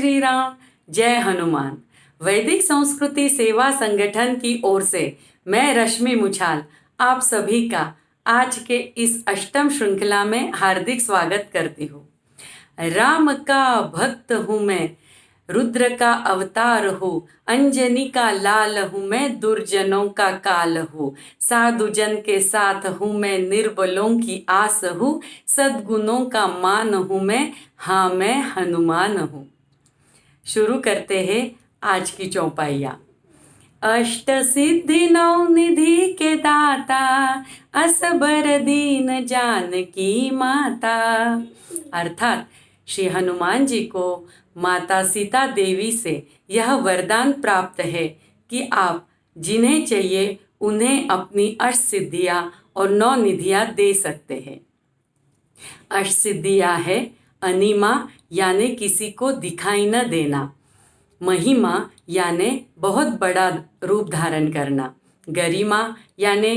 श्री राम, जय हनुमान। वैदिक संस्कृति सेवा संगठन की ओर से मैं रश्मि मुछाल आप सभी का आज के इस अष्टम श्रृंखला में हार्दिक स्वागत करती हूँ। राम का भक्त हूँ मैं, रुद्र का अवतार हूँ, अंजनी का लाल हूँ मैं, दुर्जनों का काल हूँ, साधु जन के साथ हूँ मैं, निर्बलों की आस हूँ, सद्गुणों का मान हूँ मैं, हाँ मैं हनुमान हूँ। शुरू करते हैं आज की चौपाइया। अष्ट सिद्धि नौ निधि के दाता, असबर दीन जानकी माता। अर्थात श्री हनुमान जी को माता सीता देवी से यह वरदान प्राप्त है कि आप जिन्हें चाहिए उन्हें अपनी अष्ट सिद्धियाँ और 9 निधियाँ दे सकते हैं। अष्ट सिद्धियाँ है अनिमा यानी किसी को दिखाई न देना, महिमा यानी बहुत बड़ा रूप धारण करना, गरिमा यानी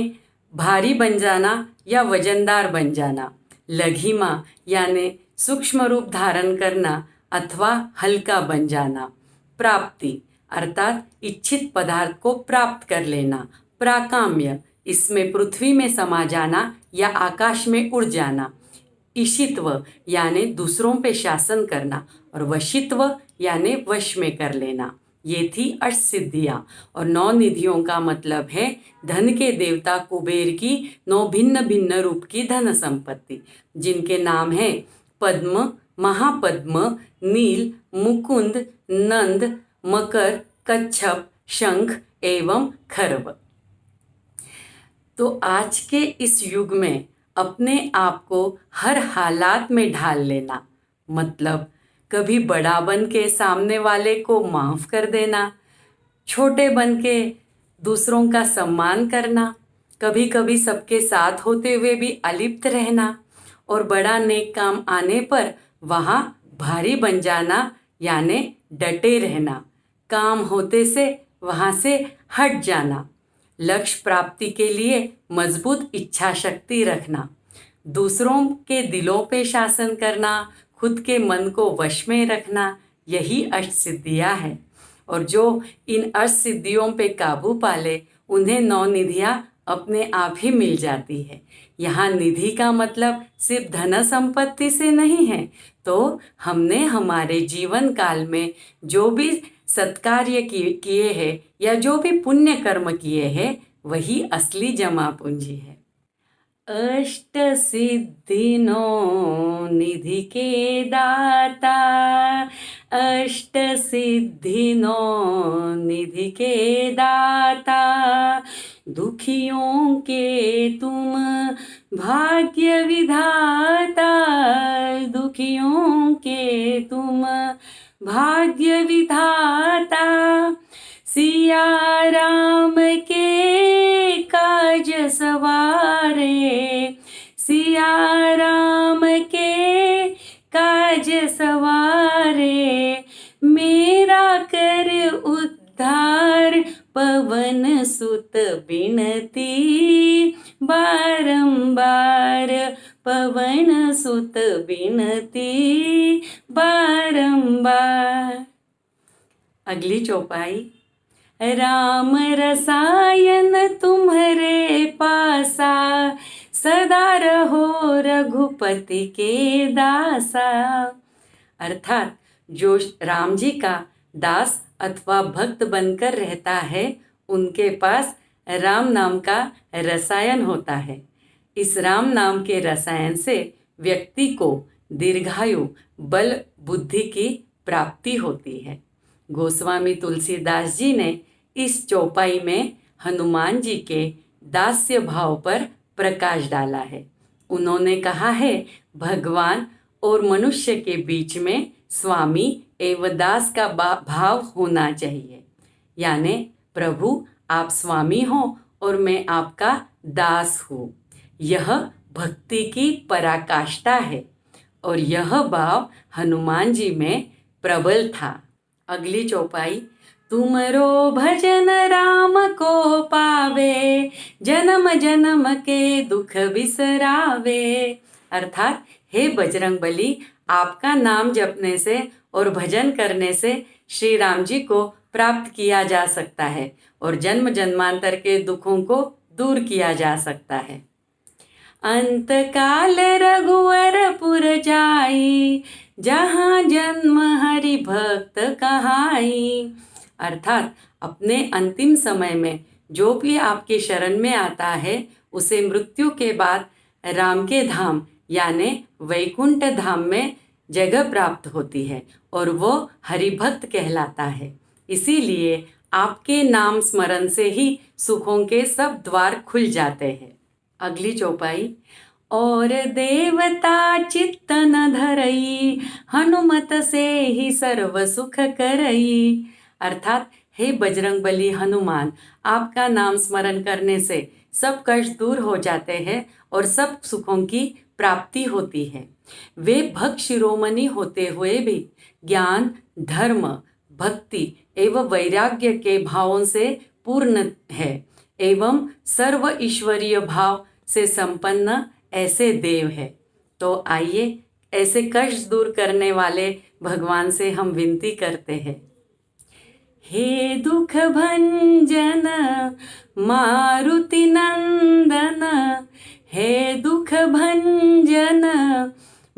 भारी बन जाना या वजनदार बन जाना, लघिमा यानी सूक्ष्म रूप धारण करना अथवा हल्का बन जाना, प्राप्ति अर्थात इच्छित पदार्थ को प्राप्त कर लेना, प्राकाम्य इसमें पृथ्वी में समा जाना या आकाश में उड़ जाना, ईशित्व यानी दूसरों पे शासन करना और वशित्व यानी वश में कर लेना। ये थी अष्ट सिद्धियाँ। और 9 निधियों का मतलब है धन के देवता कुबेर की 9 भिन्न भिन्न रूप की धन संपत्ति, जिनके नाम है पद्म, महापद्म, नील, मुकुंद, नंद, मकर, कच्छप, शंख एवं खर्व। तो आज के इस युग में अपने आप को हर हालात में ढाल लेना, मतलब कभी बड़ा बन के सामने वाले को माफ़ कर देना, छोटे बन के दूसरों का सम्मान करना, कभी कभी सबके साथ होते हुए भी अलिप्त रहना और बड़ा नेक काम आने पर वहाँ भारी बन जाना यानी डटे रहना, काम होते से वहाँ से हट जाना, लक्ष्य प्राप्ति के लिए मजबूत इच्छा शक्ति रखना, दूसरों के दिलों पे शासन करना, खुद के मन को वश में रखना, यही अष्ट सिद्धियाँ हैं। और जो इन अष्ट सिद्धियों पे काबू पाले उन्हें 9 निधियाँ अपने आप ही मिल जाती है। यहाँ निधि का मतलब सिर्फ धन संपत्ति से नहीं है, तो हमने हमारे जीवन काल में जो भी सत्कार्य किए हैं या जो भी पुण्य कर्म किए हैं वही असली जमा पूंजी है। अष्ट सिद्धि 9 निधि के दाता, अष्ट सिद्धि 9 निधि के दाता, दुखियों के तुम भाग्य विधाता, दुखियों के तुम भाग्य विधाता, सिया राम के काज सवारे, सिया राम के काज सवारे, मेरा कर उद्धार पवन सुत बिनती, बारंबार पवन सुत बिनती बारंबार। अगली चौपाई। राम रसायन तुम्हारे पासा, सदा रहो रघुपति के दासा। अर्थात जो राम जी का दास अथवा भक्त बनकर रहता है उनके पास राम नाम का रसायन होता है। इस राम नाम के रसायन से व्यक्ति को दीर्घायु, बल, बुद्धि की प्राप्ति होती है। गोस्वामी तुलसीदास जी ने इस चौपाई में हनुमान जी के दास्य भाव पर प्रकाश डाला है। उन्होंने कहा है भगवान और मनुष्य के बीच में स्वामी एवं दास का भाव होना चाहिए, यानी प्रभु आप स्वामी हो और मैं आपका दास हूँ। यह भक्ति की पराकाष्ठा है और यह भाव हनुमान जी में प्रबल था। अगली चौपाई। तुमरो भजन राम को पावे, जन्म जन्म के दुख बिसरावे। अर्थात हे बजरंगबली, आपका नाम जपने से और भजन करने से श्री राम जी को प्राप्त किया जा सकता है और जन्म जन्मांतर के दुखों को दूर किया जा सकता है। अंत काल रघुवर पुर जाई, जहाँ जन्म हरि भक्त कहाई। अर्थात अपने अंतिम समय में जो भी आपके शरण में आता है उसे मृत्यु के बाद राम के धाम यानी वैकुंठ धाम में जगह प्राप्त होती है और वो हरिभक्त कहलाता है। इसीलिए आपके नाम स्मरण से ही सुखों के सब द्वार खुल जाते हैं। अगली चौपाई। और देवता चित्त न धरई, हनुमत से ही सर्व सुख करई। अर्थात हे बजरंगबली हनुमान, आपका नाम स्मरण करने से सब कष्ट दूर हो जाते हैं और सब सुखों की प्राप्ति होती है। वे भक्त शिरोमणि होते हुए भी ज्ञान, धर्म, भक्ति एवं वैराग्य के भावों से पूर्ण है एवं सर्व ईश्वरीय भाव से संपन्न ऐसे देव है। तो आइए ऐसे कष्ट दूर करने वाले भगवान से हम विनती करते हैं। हे दुख भंजन मारुति नंदन, हे दुख भंजन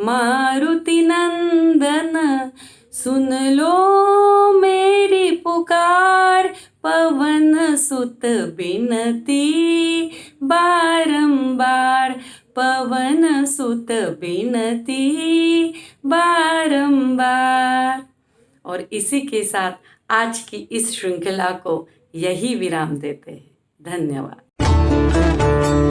मारुति नंदन, सुन लो मेरी पुकार, पवन सुत बिनती बारंबार, पवन सुत बिनती बारंबार। और इसी के साथ आज की इस श्रृंखला को यही विराम देते हैं। धन्यवाद।